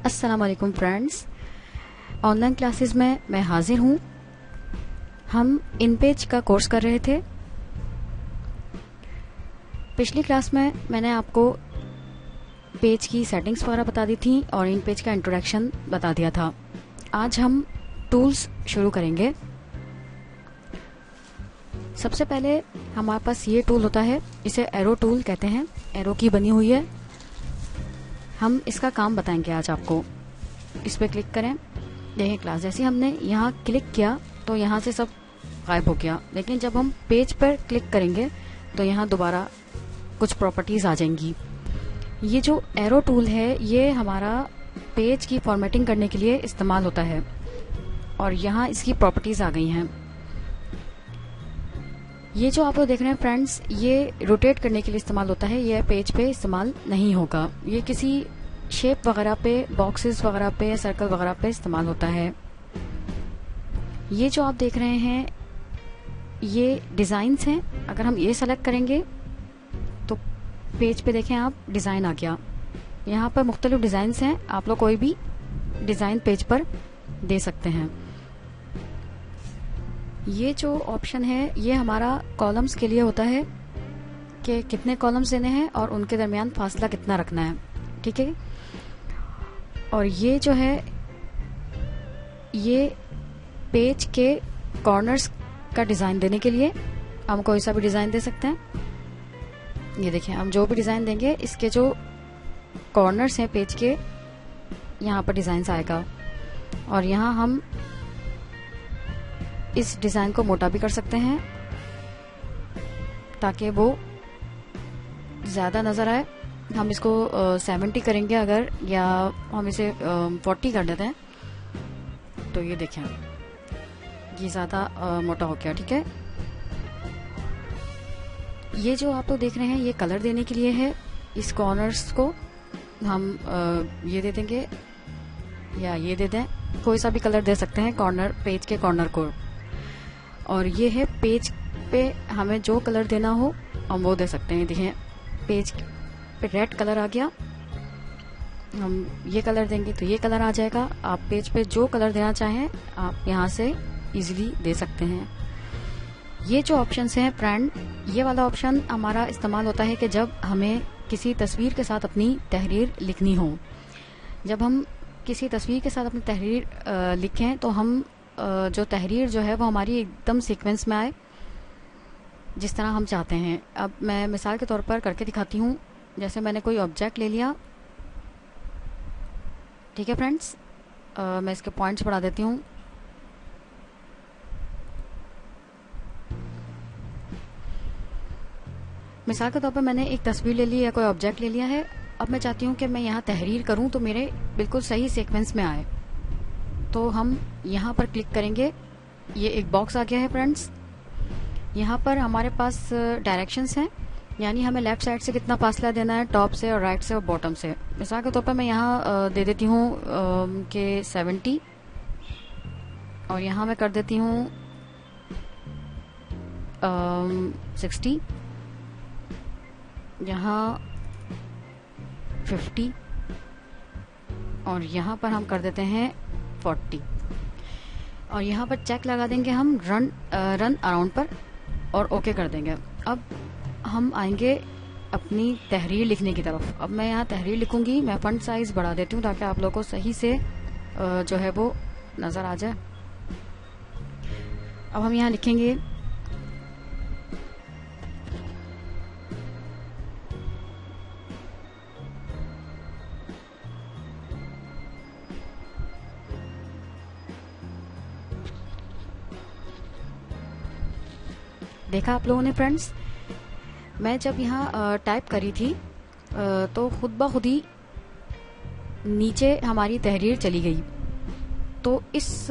अस्सलाम वालेकुम friends, online classes में मैं हाजिर हूँ। हम इन पेज का कोर्स कर रहे थे। पिछली क्लास में मैंने आपको पेज की सेटिंग्स वगैरह बता दी थी और इन पेज का इंट्रोडक्शन बता दिया था। आज हम टूल्स शुरू करेंगे। सबसे पहले हमारे पास ये टूल होता है, इसे एरो टूल कहते हैं। एरो की बनी हुई है। हम इसका काम बताएंगे आज आपको। इस पर क्लिक करें। देखें क्लास जैसे हमने यहाँ क्लिक किया तो यहाँ से सब गायब हो गया, लेकिन जब हम पेज पर क्लिक करेंगे तो यहाँ दोबारा कुछ प्रॉपर्टीज आ जाएंगी। ये जो एरो टूल है ये हमारा पेज की फॉर्मेटिंग करने के लिए इस्तेमाल होता है और यहाँ इसकी प्रॉपर्टीज आ गई हैं। ये जो आप लोग देख रहे हैं फ्रेंड्स, ये रोटेट करने के लिए इस्तेमाल होता है। ये पेज पे इस्तेमाल नहीं होगा। ये किसी शेप वगैरह पे, बॉक्सेस वगैरह पे, सर्कल वगैरह पे इस्तेमाल होता है। ये जो आप देख रहे हैं ये डिजाइन्स हैं। अगर हम ये सेलेक्ट करेंगे तो पेज पे देखें आप, डिजाइन आ गया। यहाँ पर मुख्तलिफ डिजाइन्स हैं। आप लोग कोई भी डिजाइन पेज पर दे सकते हैं। ये जो ऑप्शन है ये हमारा कॉलम्स के लिए होता है कि कितने कॉलम्स देने हैं और उनके दरमियान फासला कितना रखना है, ठीक है। और ये जो है ये पेज के कॉर्नर्स का डिज़ाइन देने के लिए हम कोई सा भी डिज़ाइन दे सकते हैं। ये देखिए, हम जो भी डिज़ाइन देंगे इसके जो कॉर्नर्स हैं पेज के, यहाँ पर डिज़ाइन आएगा और यहाँ हम इस डिज़ाइन को मोटा भी कर सकते हैं ताकि वो ज़्यादा नज़र आए। हम इसको 70 करेंगे अगर, या हम इसे 40 कर देते हैं तो ये देखें ये ज़्यादा मोटा हो गया, ठीक है। ये जो आप लोग देख रहे हैं ये कलर देने के लिए है। इस कॉर्नर्स को हम ये दे देंगे या ये दे दें, कोई सा भी कलर दे सकते हैं कॉर्नर, पेज के कॉर्नर को। और ये है पेज पे हमें जो कलर देना हो हम वो दे सकते हैं। देखें पेज पे रेड कलर आ गया, हम ये कलर देंगे तो ये कलर आ जाएगा। आप पेज पे जो कलर देना चाहें आप यहाँ से इजीली दे सकते हैं। ये जो ऑप्शंस हैं फ्रेंड, ये वाला ऑप्शन हमारा इस्तेमाल होता है कि जब हमें किसी तस्वीर के साथ अपनी तहरीर लिखनी हो। जब हम किसी तस्वीर के साथ अपनी तहरीर लिखें तो हम जो तहरीर जो है वो हमारी एकदम सीक्वेंस में आए जिस तरह हम चाहते हैं। अब मैं मिसाल के तौर पर करके दिखाती हूँ। जैसे मैंने कोई ऑब्जेक्ट ले लिया, ठीक है फ्रेंड्स। मैं इसके पॉइंट्स बढ़ा देती हूँ। मिसाल के तौर पर मैंने एक तस्वीर ले ली या कोई ऑब्जेक्ट ले लिया है। अब मैं चाहती हूँ कि मैं यहाँ तहरीर करूँ तो मेरे बिल्कुल सही सीक्वेंस में आए। तो हम यहाँ पर क्लिक करेंगे। ये एक बॉक्स आ गया है फ्रेंड्स। यहाँ पर हमारे पास डायरेक्शंस हैं, यानी हमें लेफ्ट साइड से कितना फासला देना है, टॉप से और राइट से और बॉटम से। मिसाल के तौर पर मैं यहाँ दे देती हूँ कि 70 और यहाँ मैं कर देती हूँ 60, यहाँ 50 और यहाँ पर हम कर देते हैं 40 और यहाँ पर चेक लगा देंगे हम रन अराउंड पर और ओके कर देंगे। अब हम आएंगे अपनी तहरीर लिखने की तरफ। अब मैं यहाँ तहरीर लिखूंगी। मैं फॉन्ट साइज बढ़ा देती हूँ ताकि आप लोगों को सही से जो है वो नज़र आ जाए। अब हम यहाँ लिखेंगे देखा आप लोगों ने फ्रेंड्स, मैं जब यहाँ टाइप करी थी तो खुद ब खुद ही नीचे हमारी तहरीर चली गई। तो इस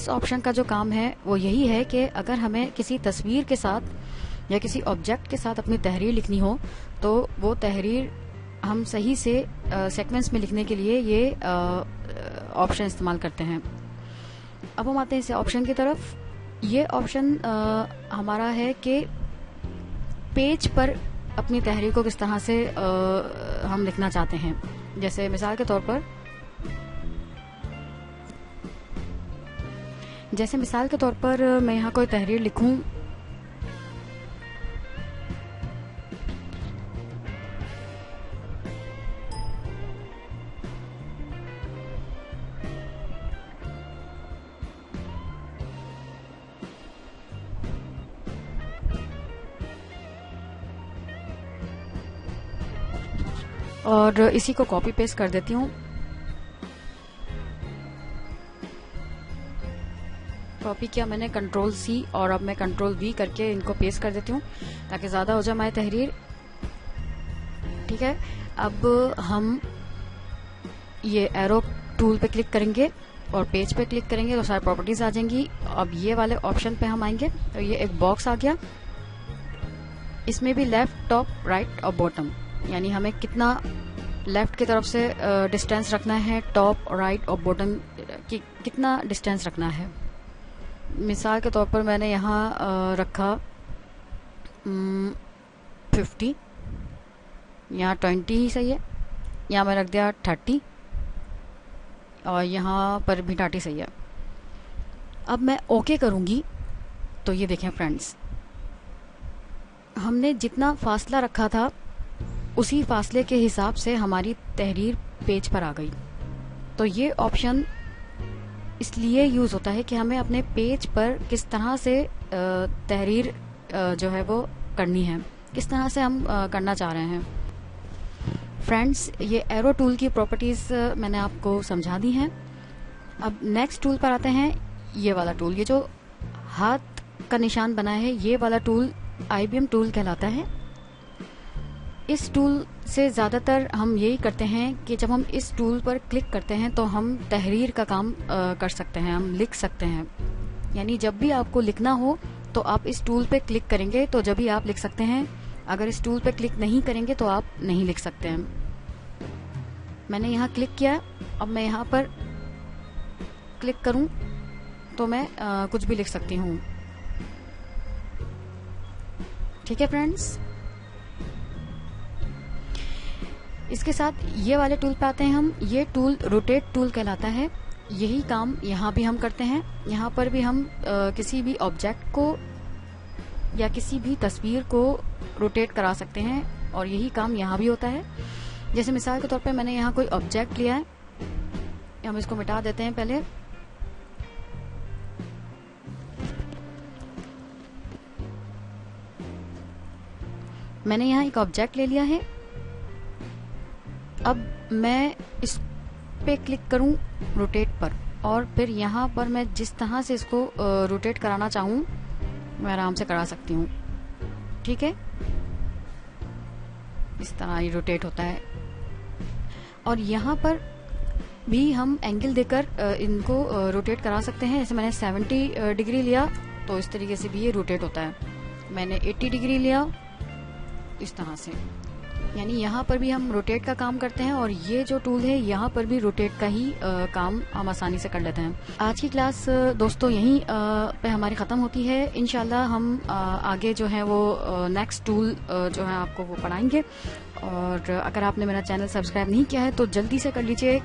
ऑप्शन का जो काम है वो यही है कि अगर हमें किसी तस्वीर के साथ या किसी ऑब्जेक्ट के साथ अपनी तहरीर लिखनी हो तो वो तहरीर हम सही से सीक्वेंस में लिखने के लिए ये ऑप्शन इस्तेमाल करते हैं। अब हम आते हैं इस ऑप्शन की तरफ। ये ऑप्शन हमारा है कि पेज पर अपनी तहरीर को किस तरह से हम लिखना चाहते हैं। जैसे मिसाल के तौर पर मैं यहाँ कोई तहरीर लिखूं, और इसी को कॉपी पेस्ट कर देती हूँ। कॉपी किया मैंने कंट्रोल C और अब मैं कंट्रोल V करके इनको पेस्ट कर देती हूँ ताकि ज्यादा हो जाए हमारी तहरीर। ठीक है, अब हम ये एरो टूल पे क्लिक करेंगे और पेज पे क्लिक करेंगे तो सारी प्रॉपर्टीज आ जाएंगी। अब ये वाले ऑप्शन पे हम आएंगे तो ये एक बॉक्स आ गया, इसमें भी लेफ्ट, टॉप, राइट और बॉटम, यानी हमें कितना लेफ्ट की तरफ से डिस्टेंस रखना है, टॉप, राइट और बॉटम की कितना डिस्टेंस रखना है। मिसाल के तौर पर मैंने यहाँ रखा 50, यहाँ 20 ही सही है, यहाँ मैं रख दिया 30 और यहाँ पर भी 30 सही है। अब मैं ओके करूँगी तो ये देखें फ्रेंड्स, हमने जितना फासला रखा था उसी फासले के हिसाब से हमारी तहरीर पेज पर आ गई। तो ये ऑप्शन इसलिए यूज होता है कि हमें अपने पेज पर किस तरह से तहरीर जो है वो करनी है, किस तरह से हम करना चाह रहे हैं। फ्रेंड्स, ये एरो टूल की प्रॉपर्टीज मैंने आपको समझा दी हैं। अब नेक्स्ट टूल पर आते हैं, ये वाला टूल, ये जो हाथ का निशान बना है ये वाला टूल IBM टूल कहलाता है। इस टूल से ज़्यादातर हम यही करते हैं कि जब हम इस टूल पर क्लिक करते हैं तो हम तहरीर का काम कर सकते हैं, हम लिख सकते हैं। यानी जब भी आपको लिखना हो तो आप इस टूल पे क्लिक करेंगे तो जब भी आप लिख सकते हैं, अगर इस टूल पे क्लिक नहीं करेंगे तो आप नहीं लिख सकते हैं। मैंने यहाँ क्लिक किया, अब मैं यहाँ पर क्लिक करूँ तो मैं कुछ भी लिख सकती हूँ। ठीक है फ्रेंड्स, इसके साथ ये वाले टूल पे आते हैं हम। ये टूल रोटेट टूल कहलाता है। यही काम यहाँ भी हम करते हैं। यहाँ पर भी हम किसी भी ऑब्जेक्ट को या किसी भी तस्वीर को रोटेट करा सकते हैं और यही काम यहाँ भी होता है। जैसे मिसाल के तौर पे मैंने यहाँ कोई ऑब्जेक्ट लिया है, हम इसको मिटा देते हैं पहले। मैंने यहाँ एक ऑब्जेक्ट ले लिया है। अब मैं इस पे क्लिक करूं रोटेट पर और फिर यहाँ पर मैं जिस तरह से इसको रोटेट कराना चाहूँ मैं आराम से करा सकती हूँ। ठीक है, इस तरह ये रोटेट होता है। और यहाँ पर भी हम एंगल देकर इनको रोटेट करा सकते हैं। जैसे मैंने 70 डिग्री लिया तो इस तरीके से भी ये रोटेट होता है। मैंने 80 डिग्री लिया, इस तरह से। यानी यहाँ पर भी हम रोटेट का काम करते हैं और ये जो टूल है यहाँ पर भी रोटेट का ही काम हम आसानी से कर लेते हैं। आज की क्लास दोस्तों यहीं पे हमारी ख़त्म होती है। इंशाल्लाह हम आगे जो है वो नेक्स्ट टूल जो है आपको वो पढ़ाएंगे। और अगर आपने मेरा चैनल सब्सक्राइब नहीं किया है तो जल्दी से कर लीजिए।